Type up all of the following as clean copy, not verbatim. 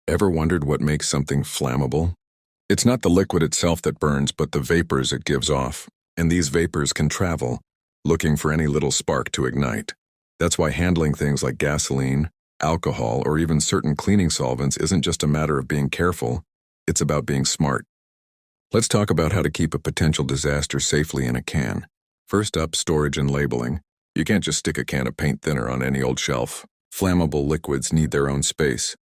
Ever wondered what makes something flammable? It's not the liquid itself that burns, but the vapors it gives off. And these vapors can travel, looking for any little spark to ignite. That's why handling things like gasoline, alcohol, or even certain cleaning solvents isn't just a matter of being careful, it's about being smart. Let's talk about how to keep a potential disaster safely in a can. First up, storage and labeling. You can't just stick a can of paint thinner on any old shelf. Flammable liquids need their own space.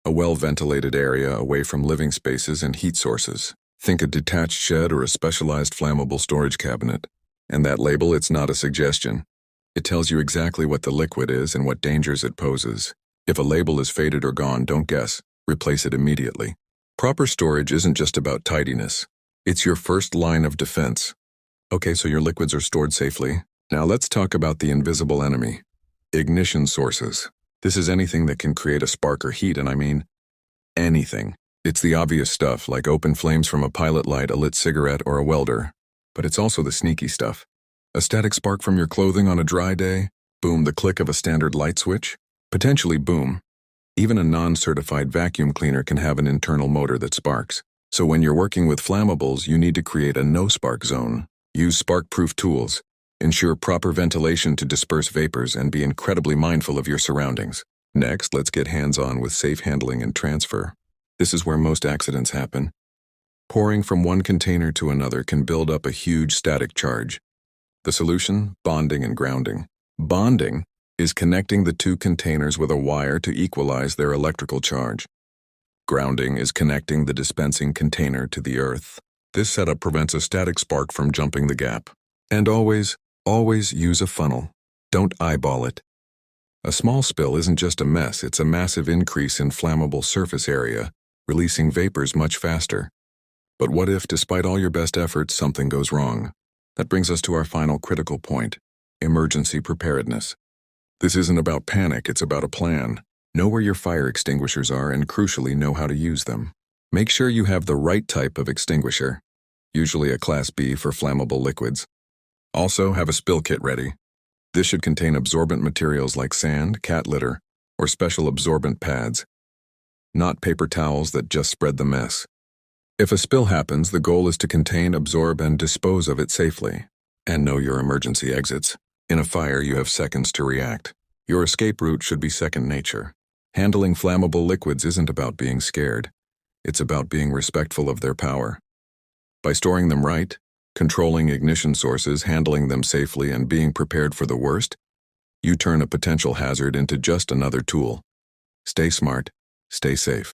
A well-ventilated area away from living spaces and heat sources. Think a detached shed or a specialized flammable storage cabinet. And that label, it's not a suggestion. It tells you exactly what the liquid is and what dangers it poses. If a label is faded or gone, don't guess. Replace it immediately. Proper storage isn't just about tidiness. It's your first line of defense. Okay, so your liquids are stored safely. Now let's talk about the invisible enemy. Ignition sources. This is anything that can create a spark or heat, and I mean anything. It's the obvious stuff, like open flames from a pilot light, a lit cigarette, or a welder. But it's also the sneaky stuff. A static spark from your clothing on a dry day? Boom, the click of a standard light switch? Potentially boom. Even a non-certified vacuum cleaner can have an internal motor that sparks. So when you're working with flammables, you need to create a no-spark zone. Use spark-proof tools. Ensure proper ventilation to disperse vapors and be incredibly mindful of your surroundings. Next, let's get hands-on with safe handling and transfer. This is where most accidents happen. Pouring from one container to another can build up a huge static charge. The solution? Bonding and grounding. Bonding is connecting the two containers with a wire to equalize their electrical charge. Grounding is connecting the dispensing container to the earth. This setup prevents a static spark from jumping the gap. And always use a funnel. Don't eyeball it. A small spill isn't just a mess, it's a massive increase in flammable surface area, releasing vapors much faster. But what if, despite all your best efforts, something goes wrong? That brings us to our final critical point: emergency preparedness. This isn't about panic, it's about a plan. Know where your fire extinguishers are and, crucially, know how to use them. Make sure you have the right type of extinguisher, usually a Class B for flammable liquids. Also, have a spill kit ready. This should contain absorbent materials like sand, cat litter, or special absorbent pads, not paper towels that just spread the mess. If a spill happens, the goal is to contain, absorb, and dispose of it safely. And know your emergency exits. In a fire, you have seconds to react. Your escape route should be second nature. Handling flammable liquids isn't about being scared. It's about being respectful of their power. By storing them right, controlling ignition sources, handling them safely, and being prepared for the worst, you turn a potential hazard into just another tool. Stay smart, stay safe.